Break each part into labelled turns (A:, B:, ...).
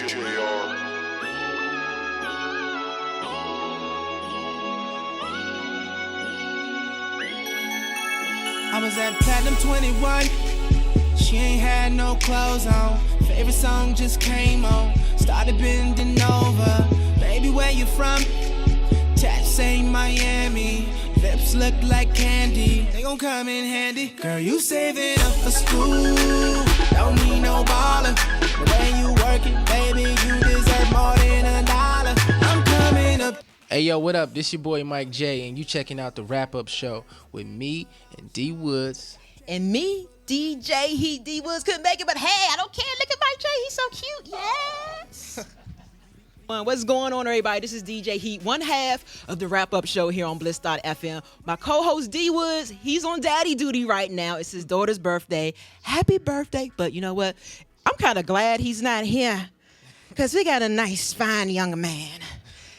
A: I was at Platinum 21. She ain't had no clothes on. Favorite song just came on. Started bending over. Baby, where you from? Tats say Miami. Lips look like candy. They gon' come in handy. Girl, you saving up for school. Don't need no baller. The way you work it, baby, you deserve more than $1. I'm coming up.
B: Hey yo, what up? This your boy Mike J, and you checking out the Wrap Up Show with me and D Woods.
C: And me, DJ Heat. D Woods couldn't make it, but hey, I don't care. Look at Mike J. He's so cute. Yes. What's going on, everybody? This is DJ Heat, one half of the Wrap Up Show here on Bliss.fm. My co-host D Woods, he's on daddy duty right now. It's his daughter's birthday. Happy birthday. But you know what? I'm kind of glad he's not here because we got a nice, fine young man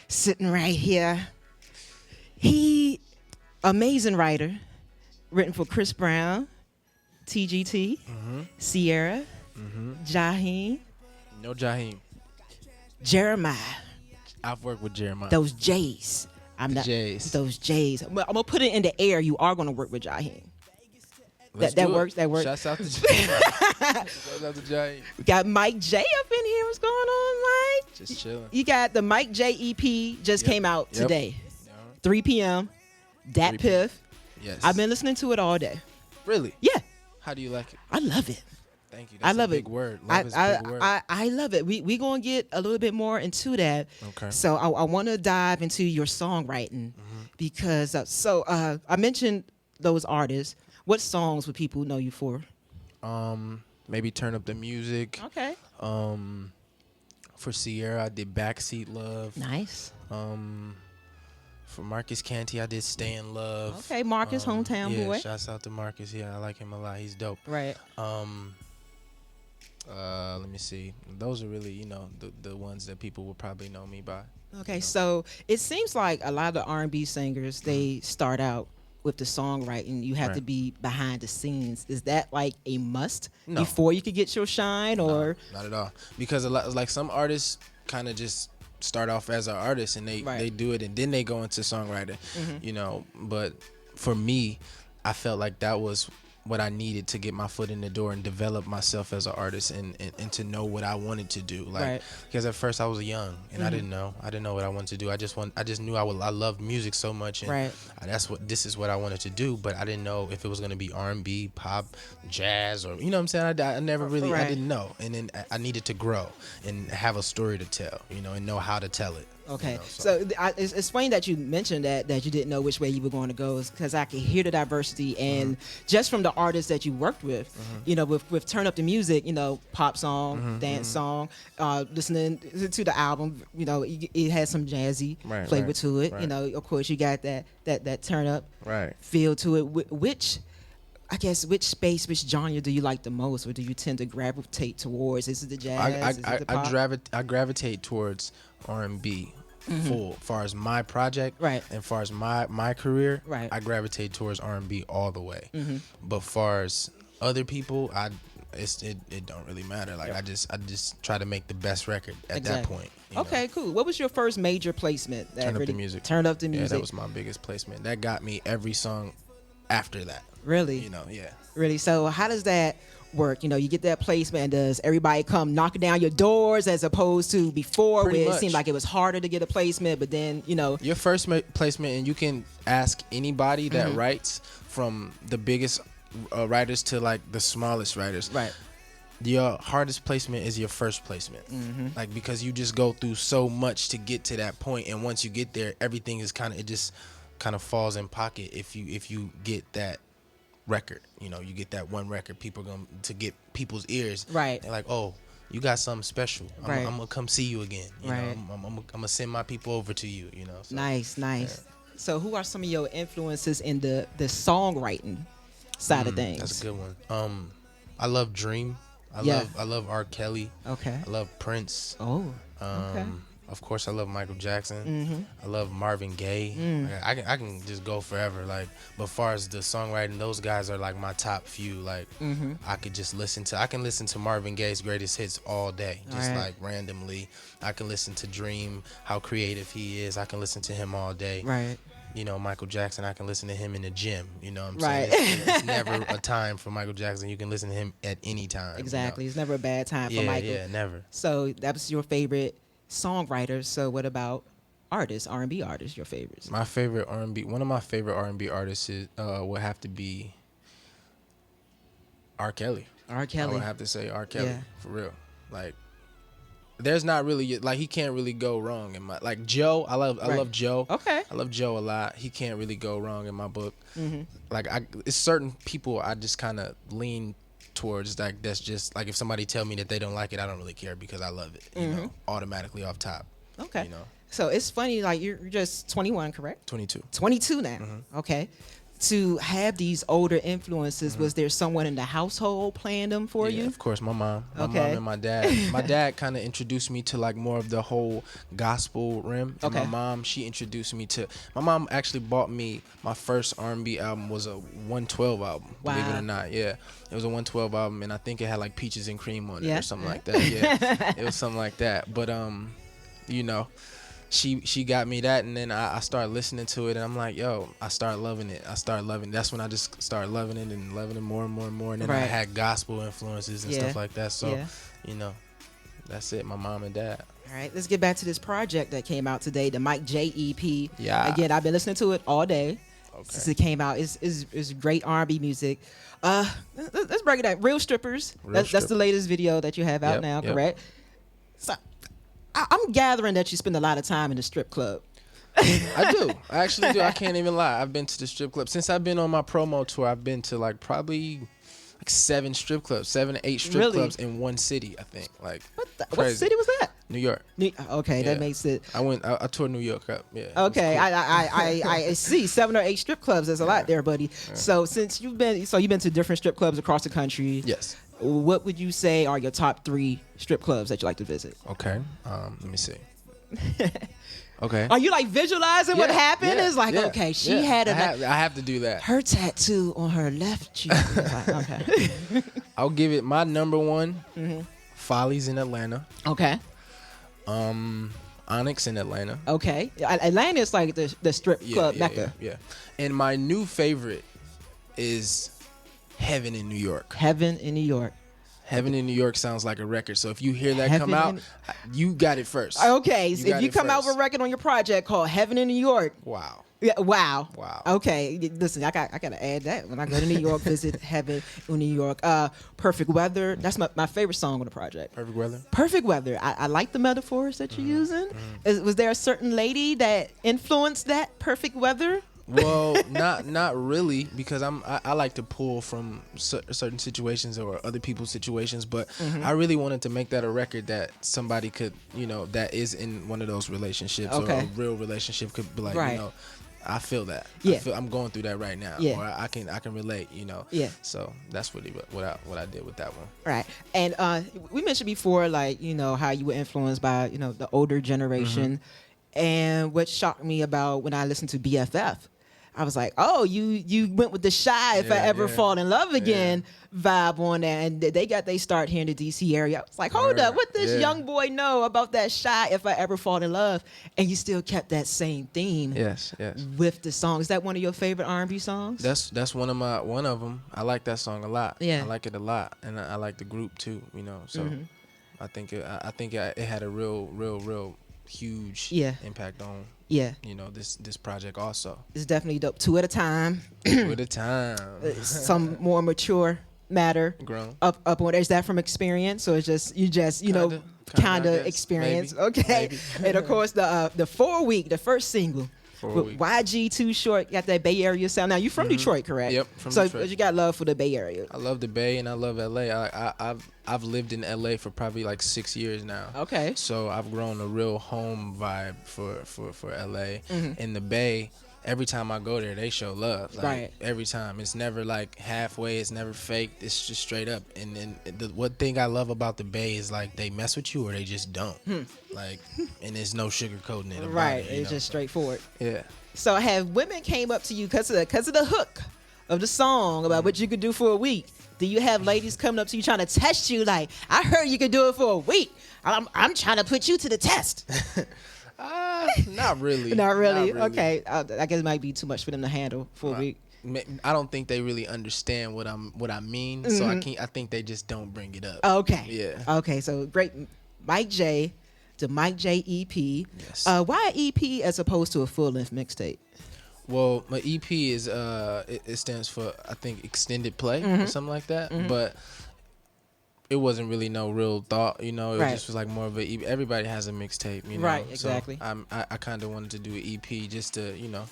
C: sitting right here. He, amazing writer, written for Chris Brown, TGT, Sierra, Jaheim.
B: No Jaheim.
C: Jeremiah.
B: I've worked with Jeremiah.
C: Those J's.
B: J's.
C: Those J's. I'm going to put it in the air. You are going to work with Jaheim. That works. That works.
B: Shouts out to Jaheim. Shouts out to Jaheim.
C: We got Mike J up in here. What's going on, Mike?
B: Just chilling.
C: You got the Mike J EP just came out today. 3 p.m. Dat
B: 3 p.m.
C: Piff.
B: Yes.
C: I've been listening to it all day.
B: Really?
C: Yeah.
B: How do you like it?
C: I love it.
B: Thank you.
C: I love
B: a big
C: it.
B: Word. Love is a big word.
C: I love it. We gonna get a little bit more into that.
B: Okay.
C: So I want to dive into your songwriting because I mentioned those artists. What songs would people know you for?
B: Maybe Turn Up the Music.
C: Okay.
B: For Sierra, I did Backseat Love.
C: Nice.
B: For Marcus Canty, I did Stay in Love.
C: Okay, Marcus, hometown boy.
B: Yeah, shouts out to Marcus. Yeah, I like him a lot. He's dope.
C: Right.
B: Let me see. Those are really, the ones that people will probably know me by.
C: Okay, so it seems like a lot of the R&B singers, they start out with the songwriting. You have to be behind the scenes. Is that like a must before you could get your shine, or
B: No, not at all? Because a lot, like some artists kind of just start off as an artist and they do it and then they go into songwriting, But for me, I felt like that was what I needed to get my foot in the door and develop myself as an artist and to know what I wanted to do. Because at first I was young and I didn't know what I wanted to do. I just knew I loved music so much and this is what I wanted to do, but I didn't know if it was going to be R&B, pop, jazz, or, you know what I'm saying? I never really, I didn't know. And then I needed to grow and have a story to tell, and know how to tell it.
C: Okay, so it's funny that you mentioned that you didn't know which way you were going to go, because I could hear the diversity, and just from the artists that you worked with, with Turn Up the Music, pop song, dance song, listening to the album, it has some jazzy flavor to it. Of course, you got that turn up feel to it. Which space, which genre do you like the most, or do you tend to gravitate towards? Is it the jazz? Is it the pop?
B: I gravitate towards R&B. Far as my project, and far as my career, I gravitate towards R&B all the way. But far as other people, it don't really matter. Like I just try to make the best record at that point.
C: Okay, cool. What was your first major placement?
B: Turn Up the Music.
C: Turn Up the Music.
B: Yeah, that was my biggest placement. That got me every song after that.
C: Really?
B: Yeah.
C: Really? So how does that work? You get that placement, and does everybody come knocking down your doors as opposed to before where it seemed like it was harder to get a placement, but then,
B: Your first placement, and you can ask anybody that writes, from the biggest writers to like the smallest writers. Right. Your hardest placement is your first placement. Like, because you just go through so much to get to that point, and once you get there, everything is it just kind of falls in pocket if you get that record. You get that one record, people going to get people's ears. Right. They're like, oh, you got something special. I'm gonna come see you again. I'm gonna send my people over to you. So,
C: nice. Yeah. So who are some of your influences in the songwriting side of things?
B: That's a good one. I love Dream. I love R. Kelly.
C: Okay.
B: I love Prince.
C: Oh. Okay.
B: of course, I love Michael Jackson.
C: Mm-hmm.
B: I love Marvin Gaye. Like, I can just go forever. Like, but far as the songwriting, those guys are like my top few. Like, I could just I can listen to Marvin Gaye's greatest hits all day, just like randomly. I can listen to Dream, how creative he is. I can listen to him all day.
C: Right.
B: You know, Michael Jackson, I can listen to him in the gym. You know what I'm
C: Right.
B: saying? It's never a time for Michael Jackson. You can listen to him at any time.
C: Exactly.
B: You know?
C: It's never a bad time for Michael.
B: Yeah, never.
C: So that was your favorite songwriter. So what about artists, R&B artists, your favorites?
B: My favorite R&B, one of my favorite R&B artists is, would have to be R. Kelly.
C: R. Kelly.
B: I would have to say R. Kelly,
C: Yeah.
B: for real. Like, there's not really, like, he can't really go wrong in my, like, Joe, I love Joe.
C: Okay.
B: I love Joe a lot. He can't really go wrong in my book. Like, it's certain people I just kind of lean towards, like, that's just, like, if somebody tell me that they don't like it, I don't really care because I love it, you know, automatically off top.
C: Okay.
B: You know,
C: So it's funny, like you're just 21, correct?
B: 22.
C: 22 now. Okay. To have these older influences, was there someone in the household playing them for
B: Yeah,
C: you?
B: of course, my mom. My
C: Okay.
B: mom and my dad. My dad kind of introduced me to like more of the whole gospel rim. And
C: Okay.
B: my mom, she introduced me to. My mom actually bought me my first R&B album was a 112 album. Believe it
C: Wow.
B: or not, yeah, it was a 112 album, and I think it had like Peaches and Cream on it
C: Yeah.
B: or something like that. Yeah, it was something like that. But you know. She got me that, and then I started listening to it, and I'm like, yo, I started loving it. That's when I just started loving it and loving it more and more and more. And then I
C: Right.
B: had gospel influences and
C: Yeah.
B: stuff like that. So,
C: Yeah.
B: you know, that's it. My mom and dad.
C: All right, let's get back to this project that came out today, the Mike J EP.
B: Yeah.
C: Again, I've been listening to it all day since
B: Okay.
C: it came out. It's great R&B music. Let's break it down. Real Strippers. That's the
B: Strippers.
C: latest video that you have out
B: Yep,
C: now,
B: yep.
C: correct? So I'm gathering that you spend a lot of time in the strip club.
B: I do. I actually do. I can't even lie. I've been to the strip club since I've been on my promo tour. I've been to like probably like 7 to 8 strip
C: Really?
B: clubs in one city. I think like
C: What
B: Crazy.
C: city was that?
B: New York.
C: Okay, that
B: Yeah.
C: makes it.
B: I toured New York up. Yeah. it was
C: Okay,
B: cool.
C: I see 7 or 8 strip clubs. There's a lot there, buddy. So since you've been to different strip clubs across the country.
B: Yes.
C: What would you say are your top 3 strip clubs that you like to visit?
B: Okay. Let me see. Okay.
C: Are you like visualizing what
B: Yeah,
C: happened?
B: yeah,
C: It's like,
B: yeah,
C: okay, she
B: yeah.
C: had
B: I have to do that.
C: her tattoo on her left cheek. It's like, okay.
B: I'll give it my number one.
C: Mm-hmm.
B: Follies in Atlanta.
C: Okay.
B: Onyx in Atlanta.
C: Okay. Atlanta is like the strip club mecca.
B: Yeah. And my new favorite is Heaven in New York.
C: Heaven in New York.
B: Heaven in New York sounds like a record. So if you hear that
C: Heaven
B: come out,
C: in-
B: you got it first.
C: Okay. So
B: got
C: if you
B: it
C: come out
B: first.
C: with a record on your project called Heaven in New York.
B: Wow.
C: Yeah, wow.
B: Wow.
C: Okay. Listen, I gotta add that when I go to New York, visit Heaven in New York. Perfect Weather. That's my favorite song on the project.
B: Perfect weather.
C: Perfect Weather. I like the metaphors that you're using. Was there a certain lady that influenced that Perfect Weather?
B: Well, not really, because I like to pull from certain situations or other people's situations, but I really wanted to make that a record that somebody could, that is in one of those relationships or
C: Okay.
B: a real relationship could be like,
C: Right.
B: I feel that.
C: Yeah.
B: I'm going through that right now,
C: Yeah.
B: or I can relate,
C: Yeah.
B: So that's really what I did with that one.
C: Right. And we mentioned before, like, how you were influenced by, the older generation. And what shocked me about when I listened to BFF, I was like, oh, you went with the Shy If I
B: Yeah,
C: Ever
B: yeah.
C: Fall in Love Again vibe on that. And they got they start here in the DC area. I was like, hold
B: Word.
C: up, what this
B: Yeah.
C: young boy know about that Shy If I Ever Fall in Love? And you still kept that same theme
B: Yes.
C: with the song. Is that one of your favorite R&B songs?
B: That's one of them. I like that song a lot.
C: Yeah.
B: I like it a lot, and I like the group too. So I think it had a real huge
C: Yeah.
B: impact on
C: Yeah,
B: this project also.
C: it's definitely dope. 2 at a time.
B: With the time
C: Some more mature matter.
B: grown.
C: Up on. Is that from experience, or is you just
B: Kinda,
C: kind
B: I
C: of
B: guess.
C: experience?
B: Maybe,
C: Okay.
B: maybe.
C: And of course the 4 week, the first single.
B: 4
C: with
B: week.
C: YG Too Short, got that Bay Area sound. Now you from Detroit, correct?
B: Yep, from
C: so
B: Detroit.
C: you got love for the Bay Area.
B: I love the Bay and I love LA. I've lived in LA for probably like 6 years now.
C: Okay.
B: So I've grown a real home vibe for LA.
C: Mm-hmm.
B: In the Bay, every time I go there, they show love. Like,
C: right.
B: Every time. It's never like halfway. It's never fake. It's just straight up. And then the one thing I love about the Bay is like they mess with you or they just don't. Like, and there's no sugarcoating it.
C: Right. It's just straightforward.
B: Yeah.
C: So have women came up to you because of the hook of the song about what you could do for a week? Do you have ladies coming up to you trying to test you? Like, I heard you could do it for a week. I'm trying to put you to the test.
B: Not really.
C: Not really. Okay. I guess it might be too much for them to handle for a week.
B: I don't think they really understand what I mean. So I think they just don't bring it up.
C: Okay.
B: Yeah.
C: Okay. So great, Mike J. The Mike J EP.
B: Yes.
C: Why EP as opposed to a full length mixtape?
B: Well, my EP is it stands for, I think, extended play or something like that. But it wasn't really no real thought, you know. It just was like more of a EP. Everybody has a mixtape, you know.
C: Right, exactly.
B: So I kind of wanted to do an EP just to, you know,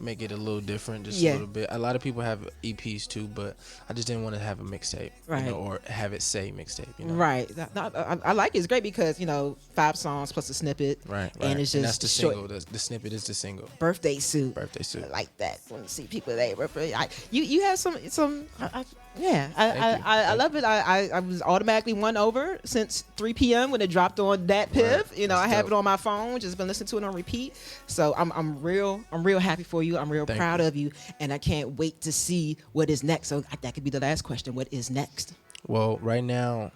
B: make it a little different, just a little bit. A lot of people have EPs too, but I just didn't want to have a mixtape, you know, or have it say mixtape, you know.
C: Right. I like it. It's great because, you know, 5 songs plus a snippet.
B: Right.
C: And it's just
B: that's the
C: short.
B: single. The snippet is the single.
C: Birthday suit.
B: Birthday suit.
C: I like that. When you see people there, you have some.
B: Thank
C: I love it. I was automatically won over since 3 p.m. when it dropped on Dat Piv.
B: Right.
C: You know,
B: That's
C: I have
B: dope.
C: it on my phone. Just been listening to it on repeat. So I'm real happy for you. I'm real
B: Thank
C: proud
B: you.
C: of you, and I can't wait to see what is next. So that could be the last question. What is next?
B: Well, right now,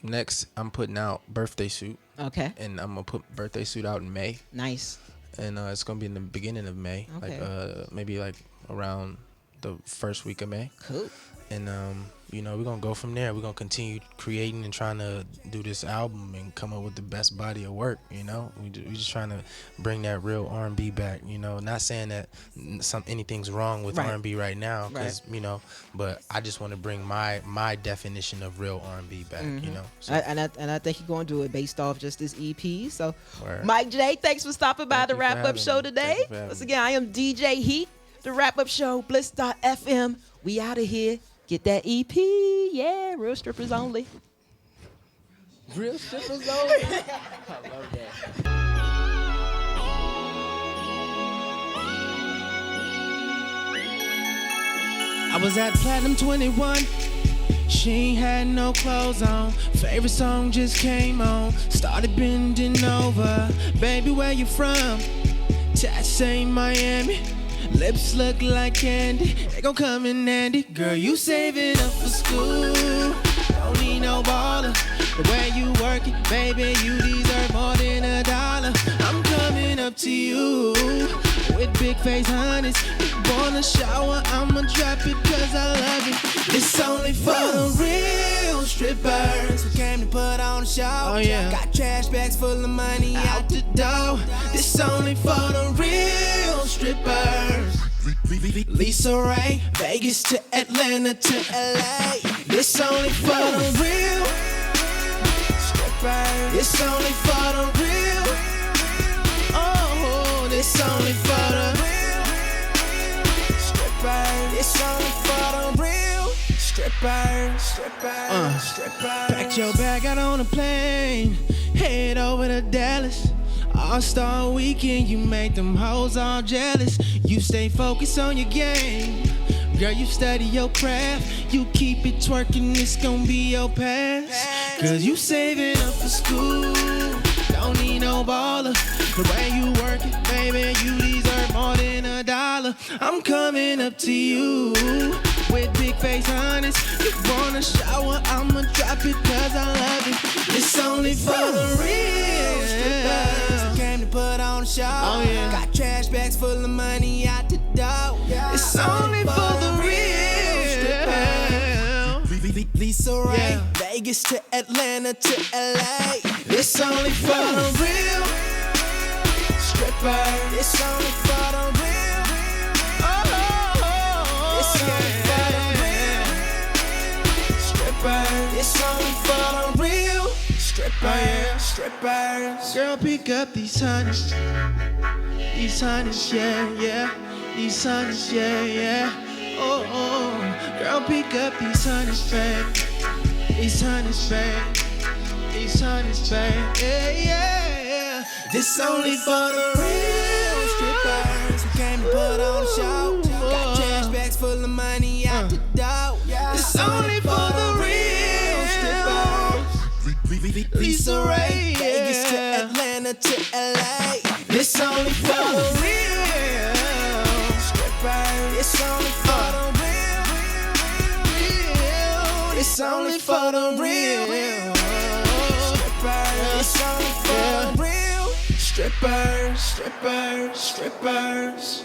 B: next I'm putting out Birthday Suit.
C: Okay.
B: And I'm gonna put Birthday Suit out in May.
C: Nice.
B: And it's gonna be in the beginning of May,
C: Okay.
B: like maybe like around the first week of May.
C: Cool.
B: And you know, we're gonna go from there. We're gonna continue creating and trying to do this album and come up with the best body of work. You know, we just trying to bring that real R&B back. You know, not saying that anything's wrong with
C: Right.
B: R&B right now, because you know, but I just want to bring my definition of real R&B back. You know, so,
C: And I think you're going to do it based off just this EP. So,
B: Word.
C: Mike J, thanks for stopping by
B: Thank
C: the
B: you for
C: Wrap Up
B: having
C: Show
B: me.
C: today.
B: Thank you for having
C: Once
B: me.
C: again, I am DJ Heat, the Wrap Up Show, Bliss.fm. We out of here. Get that EP. Yeah, real strippers only.
B: real strippers only. I love that.
A: I was at Platinum 21. She ain't had no clothes on. Favorite song just came on. Started bending over. Baby, where you from? Tats say Miami. Lips look like candy. They gon' come in handy. Girl, you saving up for school. Don't need no baller. The way you work it, baby, you deserve more than $1. I'm coming up to you with big face honeys. You wanna shower, I'ma drop it cause I love it. It's only for the real strippers who came to put on a show.
B: Oh, yeah.
A: Got trash bags full of money out the door. It's only for the real strippers. Lisa Ray, Vegas to Atlanta to LA. It's only for the real strippers. It's only for the real. Oh, it's only for the real strippers. It's only for the real strippers. Strippers. Packed your bag out on a plane, head over to Dallas. All-Star weekend, you make them hoes all jealous. You stay focused on your game. Girl, you study your craft. You keep it twerking, it's gonna be your past. Cause you saving up for school. Don't need no baller. The way you work it, baby, you deserve more than $1. I'm coming up to you with big face honeys. You wanna shower, I'ma drop it cause I love it. It's only for the real strippers. Came to put on a show. Oh, yeah. Got trash bags full of money out the door. It's only for the real strippers. Lisa Ray, Vegas to Atlanta to LA. It's only for the real strippers. It's only for the real. Oh, it's only for the real strippers. It's only for the real strippers. Strippers. Girl, pick up these honeys. These honeys, yeah, yeah. These honeys, yeah, yeah. Oh, oh. Girl, pick up these honeys, babe. These honeys, babe. These honeys, babe. Yeah, yeah, yeah. This only for the real strippers who came to put on Lisa Ray, Vegas to Atlanta to LA. It's only for the real strippers. It's only for the real. It's only for the real strippers. It's only for the real strippers, strippers, strippers.